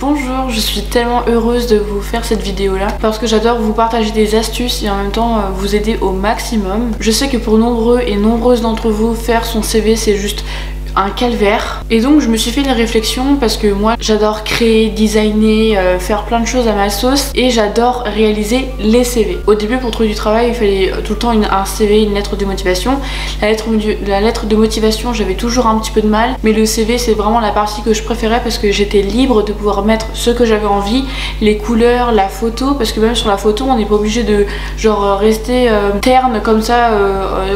Bonjour, je suis tellement heureuse de vous faire cette vidéo là parce que j'adore vous partager des astuces et en même temps vous aider au maximum. Je sais que pour nombreux et nombreuses d'entre vous, faire son CV c'est juste un calvaire, et donc je me suis fait une réflexion parce que moi j'adore créer, designer, faire plein de choses à ma sauce et j'adore réaliser les CV. Au début pour trouver du travail il fallait tout le temps un CV, une lettre de motivation. La lettre de motivation j'avais toujours un petit peu de mal, mais le CV c'est vraiment la partie que je préférais parce que j'étais libre de pouvoir mettre ce que j'avais envie, les couleurs, la photo, parce que même sur la photo on n'est pas obligé de genre rester terne comme ça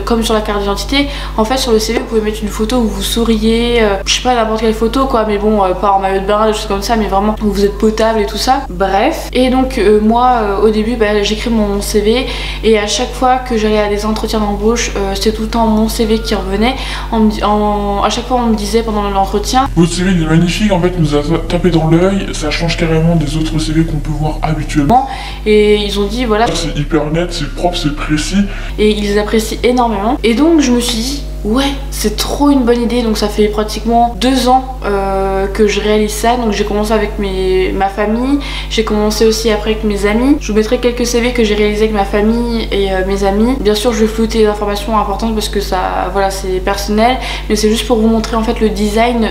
comme sur la carte d'identité. En fait sur le CV vous pouvez mettre une photo où vous souriez, je sais pas, n'importe quelle photo quoi, mais bon pas en maillot de bain, des choses comme ça, mais vraiment où vous êtes potable et tout ça, bref. Et donc moi au début j'écris mon CV et à chaque fois que j'allais à des entretiens d'embauche c'était tout le temps mon CV qui revenait. À chaque fois on me disait pendant l'entretien: votre CV il est magnifique, en fait nous a tapé dans l'œil, ça change carrément des autres CV qu'on peut voir habituellement. Et ils ont dit voilà, c'est hyper net, c'est propre, c'est précis. Et ils apprécient énormément. Et donc je me suis dit ouais, c'est trop une bonne idée. Donc ça fait pratiquement 2 ans que je réalise ça. Donc j'ai commencé avec ma famille, j'ai commencé aussi après avec mes amis. Je vous mettrai quelques CV que j'ai réalisés avec ma famille et mes amis. Bien sûr je vais flouter les informations importantes parce que ça, voilà, c'est personnel, mais c'est juste pour vous montrer en fait le design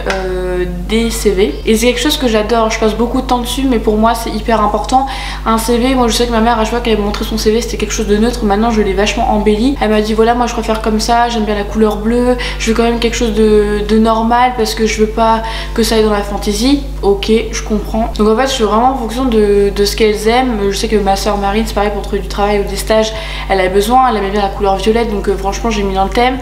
des CV. Et c'est quelque chose que j'adore, je passe beaucoup de temps dessus, mais pour moi c'est hyper important. Un CV, moi je sais que ma mère à chaque fois qu'elle me montrait son CV c'était quelque chose de neutre. Maintenant je l'ai vachement embelli. Elle m'a dit voilà, moi je préfère comme ça, j'aime bien la couleur bleu, je veux quand même quelque chose de normal parce que je veux pas que ça aille dans la fantaisie. Ok, je comprends. Donc en fait je suis vraiment en fonction de ce qu'elles aiment. Je sais que ma soeur Marine c'est pareil, pour trouver du travail ou des stages elle a besoin, elle aimait bien la couleur violette, donc franchement j'ai mis dans le thème.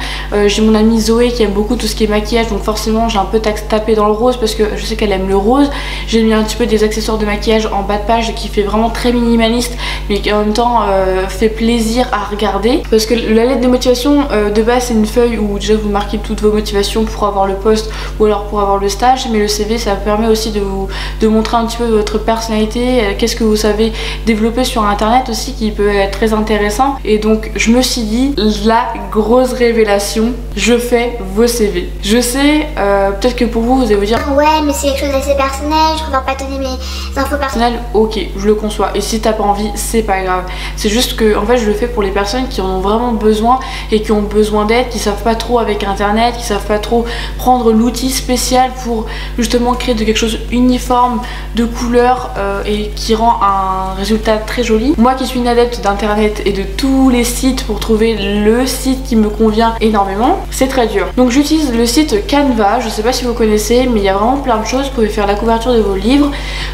J'ai mon amie Zoé qui aime beaucoup tout ce qui est maquillage, donc forcément j'ai un peu tapé dans le rose parce que je sais qu'elle aime le rose. J'ai mis un petit peu des accessoires de maquillage en bas de page qui fait vraiment très minimaliste mais qui en même temps fait plaisir à regarder, parce que la lettre de motivation de base c'est une feuille où déjà vous marquez toutes vos motivations pour avoir le poste ou alors pour avoir le stage, mais le CV ça permet aussi de montrer un petit peu votre personnalité, qu'est-ce que vous savez développer sur internet aussi qui peut être très intéressant. Et donc je me suis dit la grosse révélation, je fais vos CV. Je sais peut-être que pour vous vous allez vous dire ouais mais c'est quelque chose d'assez personnel, je préfère pas donner mes infos personnelles. Ok, je le conçois, et si t'as pas envie c'est pas grave. C'est juste que en fait je le fais pour les personnes qui en ont vraiment besoin et qui ont besoin d'aide, qui savent pas trop avec internet, qui savent pas trop prendre l'outil spécial pour justement créer quelque chose uniforme de couleur et qui rend un résultat très joli. Moi qui suis une adepte d'internet et de tous les sites pour trouver le site qui me convient énormément, c'est très dur. Donc j'utilise le site Canva, je sais pas si vous connaissez, mais il y a vraiment plein de choses. Vous pouvez faire la couverture de vos livres,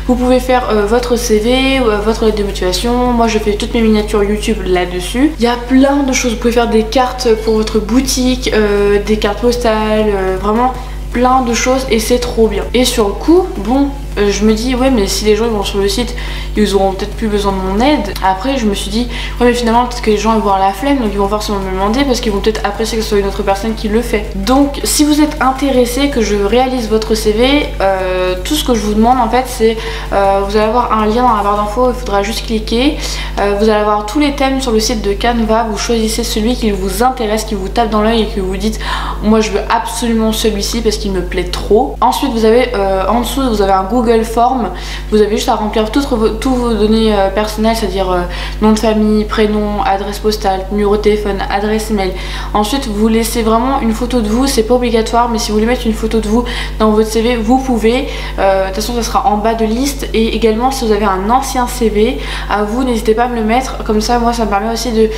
vous pouvez faire votre CV, votre lettre de motivation. Moi je fais toutes mes miniatures YouTube là-dessus. Il y a plein de choses, vous pouvez faire des cartes pour votre boutique, des cartes postales, vraiment plein de choses, et c'est trop bien. Et sur le coup, bon, je me dis ouais mais si les gens ils vont sur le site ils auront peut-être plus besoin de mon aide. Après je me suis dit ouais mais finalement peut-être que les gens vont avoir la flemme, donc ils vont forcément me demander parce qu'ils vont peut-être apprécier que ce soit une autre personne qui le fait. Donc si vous êtes intéressé que je réalise votre CV, tout ce que je vous demande en fait c'est vous allez avoir un lien dans la barre d'infos, il faudra juste cliquer. Vous allez avoir tous les thèmes sur le site de Canva, vous choisissez celui qui vous intéresse, qui vous tape dans l'œil et que vous dites moi je veux absolument celui-ci parce qu'il me plaît trop. Ensuite vous avez en dessous vous avez un Google Form, vous avez juste à remplir toutes vos données personnelles, c'est-à-dire nom de famille, prénom, adresse postale, numéro de téléphone, adresse email. Ensuite vous laissez vraiment une photo de vous, c'est pas obligatoire, mais si vous voulez mettre une photo de vous dans votre CV vous pouvez. De toute façon ça sera en bas de liste, et également si vous avez un ancien CV à vous, n'hésitez pas à me le mettre, comme ça moi ça me permet aussi de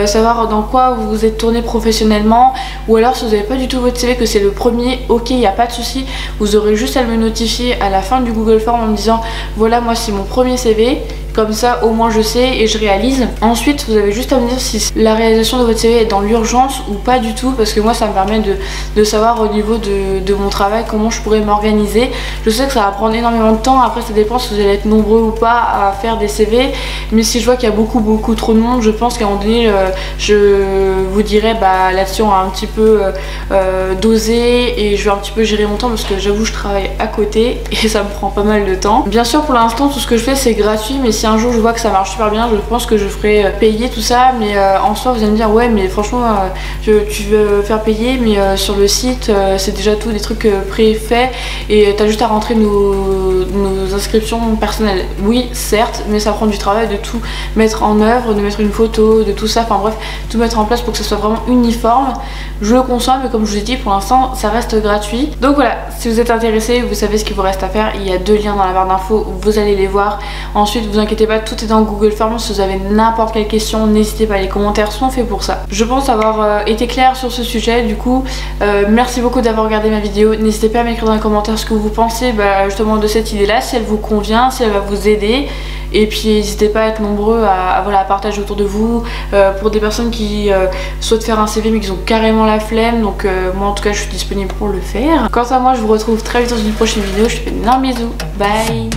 savoir dans quoi vous vous êtes tourné professionnellement. Ou alors si vous n'avez pas du tout votre CV, que c'est le premier, ok, il n'y a pas de souci, vous aurez juste à me notifier à la fin du Google Form en me disant voilà moi c'est mon premier CV, comme ça au moins je sais et je réalise. Ensuite vous avez juste à me dire si la réalisation de votre CV est dans l'urgence ou pas du tout, parce que moi ça me permet de savoir au niveau de mon travail comment je pourrais m'organiser. Je sais que ça va prendre énormément de temps, après ça dépend si vous allez être nombreux ou pas à faire des CV, mais si je vois qu'il y a beaucoup trop de monde, je pense qu'à un moment donné je vous dirais bah là-dessus on va un petit peu doser et je vais un petit peu gérer mon temps, parce que j'avoue je travaille à côté et ça me prend pas mal de temps. Bien sûr pour l'instant tout ce que je fais c'est gratuit, mais si un jour je vois que ça marche super bien, je pense que je ferai payer tout ça, mais en soi vous allez me dire ouais mais franchement tu veux faire payer, mais sur le site c'est déjà tout des trucs préfaits et t'as juste à rentrer nos inscriptions personnelles. Oui certes, mais ça prend du travail de tout mettre en œuvre, de mettre une photo, de tout ça, enfin bref, tout mettre en place pour que ça soit vraiment uniforme. Je le conçois, mais comme je vous ai dit, pour l'instant ça reste gratuit. Donc voilà, si vous êtes intéressé, vous savez ce qu'il vous reste à faire. Il y a 2 liens dans la barre d'infos, vous allez les voir. Ensuite vous inquiétez pas, tout est dans Google Forms. Si vous avez n'importe quelle question, n'hésitez pas, les commentaires sont faits pour ça. Je pense avoir été claire sur ce sujet. Du coup merci beaucoup d'avoir regardé ma vidéo. N'hésitez pas à m'écrire dans les commentaires ce que vous pensez justement de cette idée là, si elle vous convient, si elle va vous aider. Et puis n'hésitez pas à être nombreux à partager autour de vous. Pour des personnes qui souhaitent faire un CV mais qui ont carrément la flemme, donc moi en tout cas je suis disponible pour le faire. Quant à moi je vous retrouve très vite dans une prochaine vidéo. Je te fais d'énormes bisous, bye.